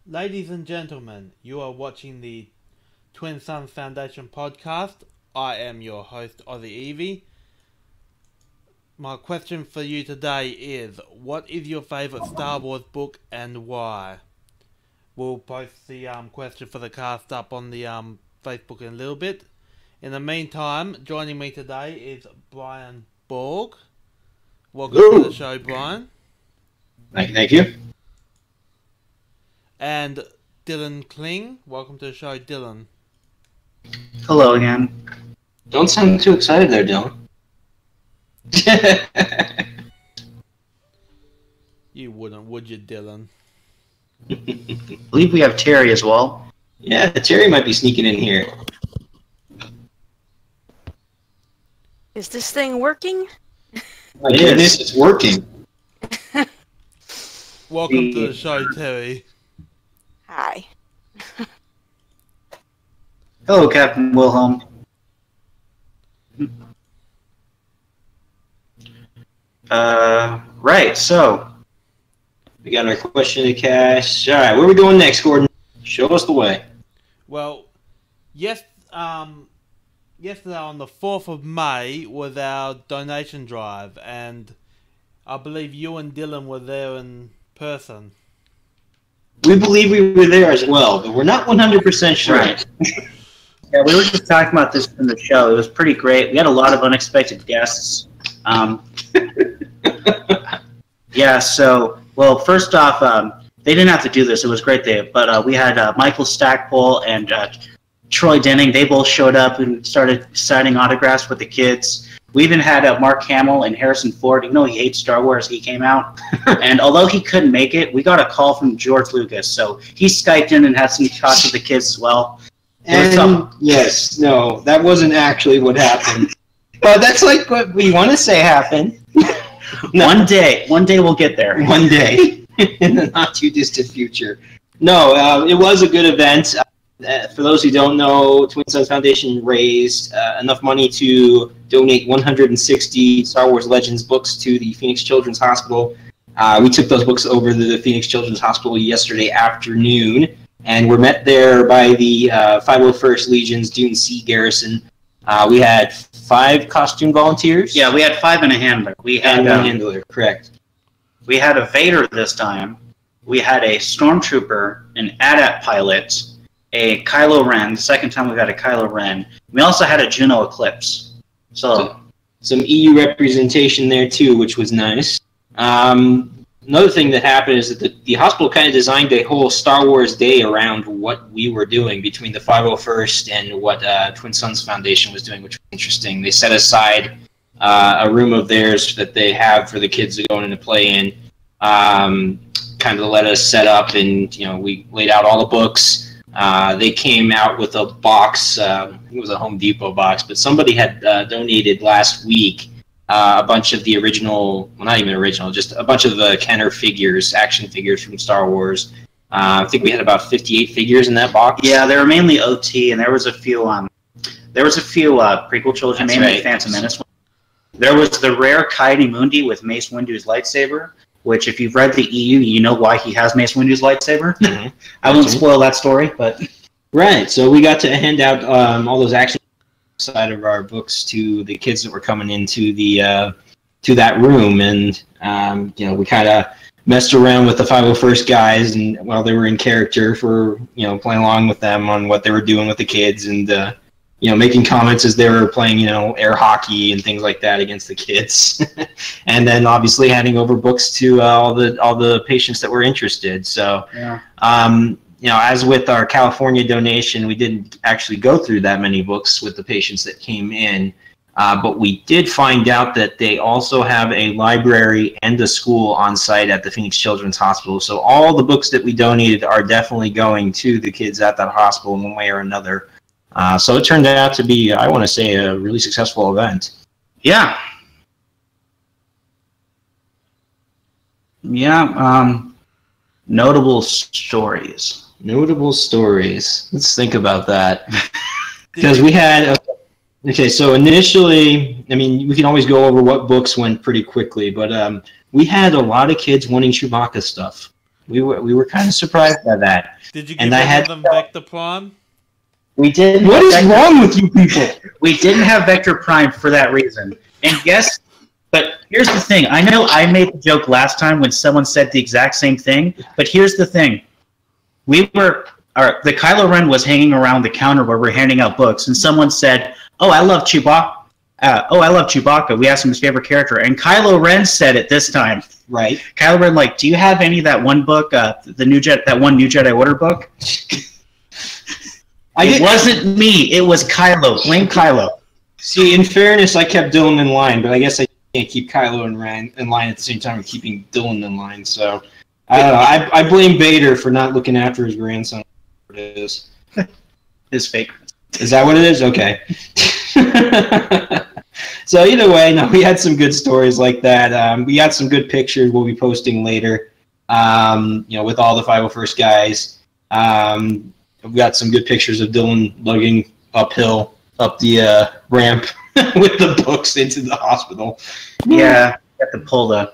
Ladies and gentlemen, you are watching the Twin Suns Foundation podcast. I am your host, Ozzy Evie. My question for you today is, what is your favourite Star Wars book and why? We'll post the question for the cast up on the Facebook in a little bit. In the meantime, joining me today is Brian Borg. Welcome to the show, Brian. Thank you. And Dylan Kling. Welcome to the show, Dylan. Hello again. Don't sound too excited there, Dylan. You wouldn't, would you, Dylan? I believe we have Terry as well. Yeah, Terry might be sneaking in here. Is this thing working? My goodness, it's working. Welcome to the show, Terry. Hi. Hello, Captain Wilhelm. Right, so We got our question to cash. All right, where are we going next, Gordon? Show us the way. Well, yesterday on the 4th of May was our donation drive, and I believe you and Dylan were there in person. We believe we were there as well, but we're not 100% sure. Right. Yeah, we were just talking about this in the show. It was pretty great. We had a lot of unexpected guests. Yeah, so, well, first off, they didn't have to do this. It was great day. But we had Michael Stackpole and Troy Denning. They both showed up and started signing autographs with the kids. We even had Mark Hamill and Harrison Ford. You know he hates Star Wars. He came out. And although he couldn't make it, we got a call from George Lucas. So he Skyped in and had some talks with the kids as well. And yes, no, that wasn't actually what happened. But that's like what we want to say happened. No. One day we'll get there. One day, in the not too distant future. No, it was a good event. For those who don't know, Twin Suns Foundation raised enough money to donate 160 Star Wars Legends books to the Phoenix Children's Hospital. We took those books over to the Phoenix Children's Hospital yesterday afternoon, and were met there by the 501st Legion's Dune Sea Garrison. We had 5 costume volunteers. Yeah, we had 5 and a handler. We had And one handler, correct. We had a Vader this time. We had a Stormtrooper, an AT-AT pilot, a Kylo Ren. The second time we've had a Kylo Ren. We also had a Juno Eclipse. So some EU representation there too, which was nice. Another thing that happened is that the hospital kind of designed a whole Star Wars day around what we were doing between the 501st and what Twin Suns Foundation was doing, which was interesting. They set aside a room of theirs that they have for the kids to go in and play in, kind of let us set up, and we laid out all the books. They came out with a box, I think it was a Home Depot box, but somebody had donated last week a bunch of the original, well, not even original, just a bunch of the Kenner figures, action figures from Star Wars. I think we had about 58 figures in that box. Yeah, they were mainly OT, and there was a few prequel children, That's mainly right. Phantom Menace. There was the rare Kaidi Mundi with Mace Windu's lightsaber, which if you've read the EU, you know why he has Mace Windu's lightsaber. Mm-hmm. I won't spoil that story, but... Right, so we got to hand out all those action side of our books to the kids that were coming into the to that room, and we kind of messed around with the 501st guys, and while they were in character for playing along with them on what they were doing with the kids, and making comments as they were playing air hockey and things like that against the kids, and then obviously handing over books to all the patients that were interested. So Yeah. As with our California donation, we didn't actually go through that many books with the patients that came in, but we did find out that they also have a library and a school on site at the Phoenix Children's Hospital. So all the books that we donated are definitely going to the kids at that hospital in one way or another. So it turned out to be, I want to say, a really successful event. Yeah. Yeah, notable stories. Notable stories. Let's think about that. Because we had... Okay, so initially, I mean, we can always go over what books went pretty quickly, but we had a lot of kids wanting Chewbacca stuff. We were kind of surprised by that. Did you give And I any had- of them Vector Prime? We did. What is wrong with you people? We didn't have Vector Prime for that reason. And guess, but here's the thing. I know I made the joke last time when someone said the exact same thing, but here's the thing. The Kylo Ren was hanging around the counter where we're handing out books, and someone said, "Oh, I love Chewbacca. I love Chewbacca." We asked him his favorite character, and Kylo Ren said it this time. Right. Kylo Ren, like, "Do you have any of that one book, that one New Jedi Order book?" It wasn't me. It was Kylo. Blame Kylo. See, in fairness, I kept Dylan in line, but I guess I can't keep Kylo in line at the same time of keeping Dylan in line. So I don't know. I blame Vader for not looking after his grandson. Whatever it is. His fake. Is that what it is? Okay. So either way, no, we had some good stories like that. We got some good pictures we'll be posting later. With all the 501st guys. We've got some good pictures of Dylan lugging uphill up the ramp with the books into the hospital. Yeah, you have to pull the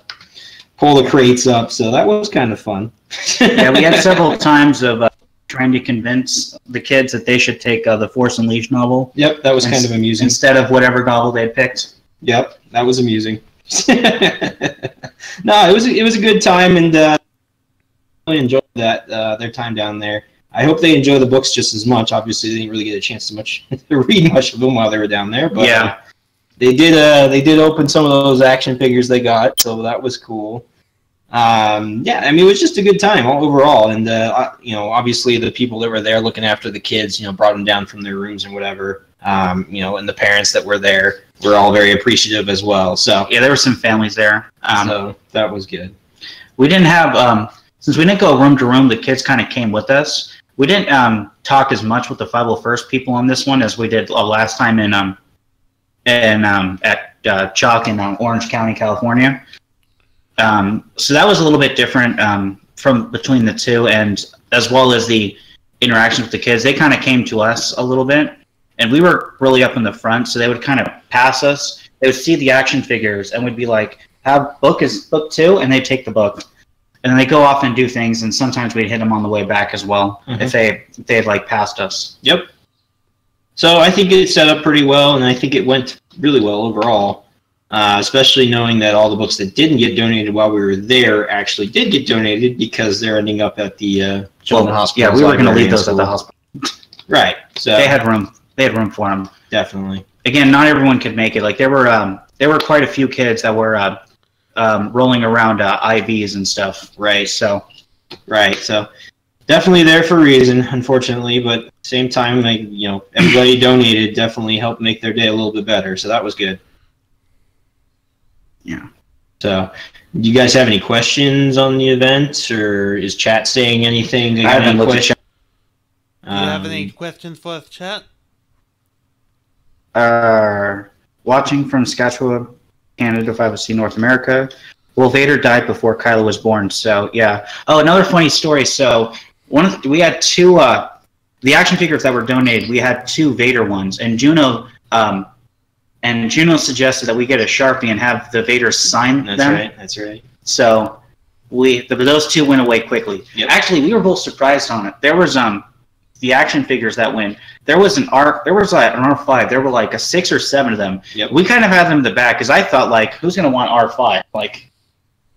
crates up, so that was kind of fun. Yeah, we had several times of trying to convince the kids that they should take the Force Unleashed novel. Yep, that was kind of amusing. Instead of whatever novel they picked. Yep, that was amusing. No, it was a good time, and really enjoyed their time down there. I hope they enjoy the books just as much. Obviously, they didn't really get a chance to read much of them while they were down there, but yeah, they did open some of those action figures they got, so that was cool. It was just a good time overall, and obviously the people that were there looking after the kids, brought them down from their rooms and whatever. And the parents that were there were all very appreciative as well. So yeah, there were some families there. So that was good. We didn't have since we didn't go room to room, the kids kind of came with us. We didn't talk as much with the 501st people on this one as we did last time at Chalk in Orange County, California. So that was a little bit different from between the two, and as well as the interaction with the kids. They kind of came to us a little bit, and we were really up in the front, so they would kind of pass us. They would see the action figures, and we'd be like, "Have book 2," and they'd take the book. And then they go off and do things, and sometimes we'd hit them on the way back as well if they had passed us. Yep. So I think it set up pretty well, and I think it went really well overall. Especially knowing that all the books that didn't get donated while we were there actually did get donated because they're ending up at the children's hospital. Yeah, we were going to leave those at the hospital. Right. So they had room. They had room for them. Definitely. Again, not everyone could make it. Like there were quite a few kids that were rolling around IVs and stuff. Right. So definitely there for a reason, unfortunately, but at the same time, everybody donated definitely helped make their day a little bit better. So that was good. Yeah. So, do you guys have any questions on the event, or is chat saying anything? I haven't looked at chat. Do you have any questions for us, chat? Watching from Saskatchewan, Canada, 501c North America. Well, Vader died before Kylo was born, so yeah. Oh, another funny story. So we had two the action figures that were donated. We had two Vader ones, and Juno suggested that we get a Sharpie and have the Vader sign them. That's right. So those two went away quickly. Yep. Actually, we were both surprised on it. There was the action figures that went. There was an R5. There were like a 6 or 7 of them. Yep. We kind of had them in the back because I thought, like, who's going to want R5? Like,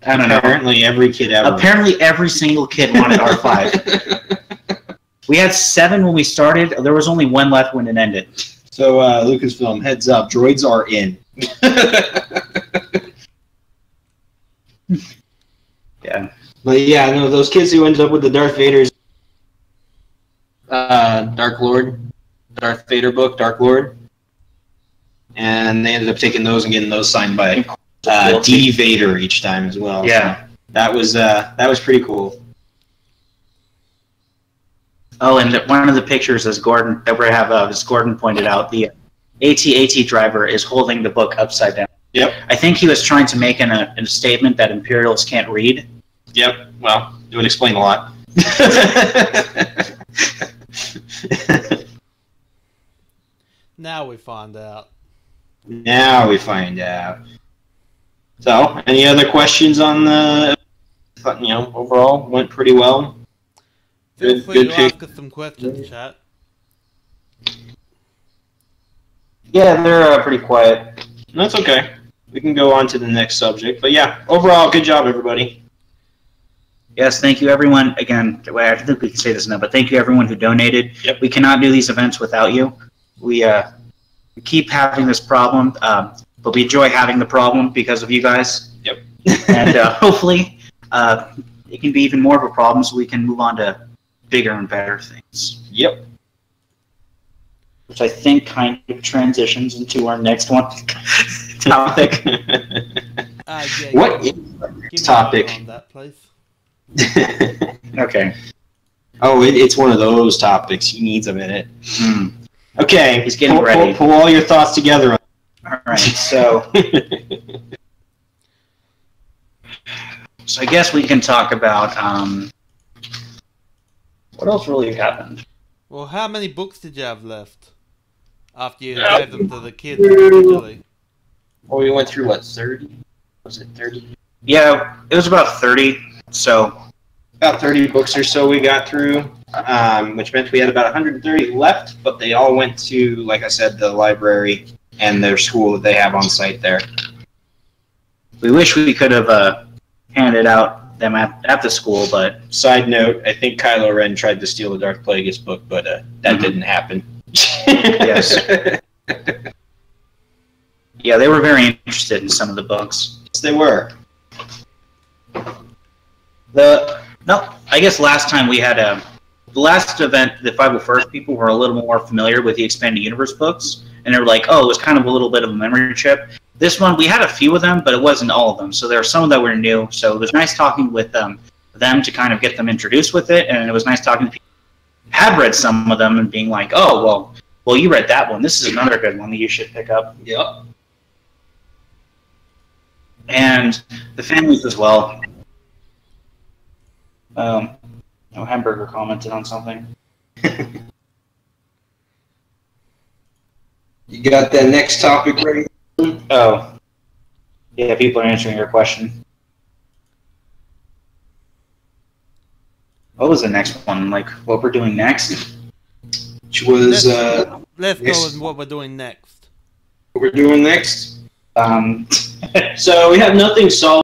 I don't know. Apparently every kid ever. Apparently every single kid wanted R5. We had 7 when we started. There was only 1 left when it ended. So Lucasfilm, heads up, droids are in. Yeah. But yeah, no, those kids who ended up with the Darth Vader's Darth Vader book, Dark Lord, and they ended up taking those and getting those signed by D. Vader each time as well. Yeah. So that was pretty cool. Oh, and one of the pictures, as Gordon pointed out, the AT-AT driver is holding the book upside down. Yep. I think he was trying to make a statement that Imperials can't read. Yep. Well, it would explain a lot. Now we find out. So, any other questions on the thought, overall went pretty well. Feel free to ask us some questions, chat. Yeah, they're pretty quiet. That's okay. We can go on to the next subject. But yeah, overall, good job, everybody. Yes, thank you, everyone. Again, I think we can say this now, but thank you, everyone who donated. Yep. We cannot do these events without you. We keep having this problem, but we enjoy having the problem because of you guys. Yep. And hopefully it can be even more of a problem so we can move on to bigger and better things. Yep. Which I think kind of transitions into our next one topic. Yeah, What give me topic? on that, please. Okay. Oh, it's one of those topics. He needs a minute. Okay, He's getting ready. Pull all your thoughts together. All right, so I guess we can talk about what else really happened. Well, how many books did you have left after you gave them to the kids individually? Well, we went through, what, 30? Was it 30? Yeah, it was about 30. So About 30 books or so we got through, which meant we had about 130 left, but they all went to, like I said, the library and their school that they have on site there. we wish we could have handed out them at the school, but Side note, I think Kylo Ren tried to steal the Darth Plagueis book, but that didn't happen. Yes. Yeah, they were very interested in some of the books. Yes, they were. I guess last time we had the last event, the 501st, people were a little more familiar with the Expanded Universe books, and they were like, oh, it was kind of a little bit of a memory trip. This one, we had a few of them, but it wasn't all of them, so there were some that were new, so it was nice talking with them to kind of get them introduced with it, and it was nice talking to people who had read some of them and being like, oh, well, you read that one. This is another good one that you should pick up. Yep. And the families as well. Hamburger commented on something. You got that next topic ready? Oh. Yeah, people are answering your question. What was the next one? Like, what we're doing next? Which was, Let's yes. go with what we're doing next. what we're doing next? So we have nothing solid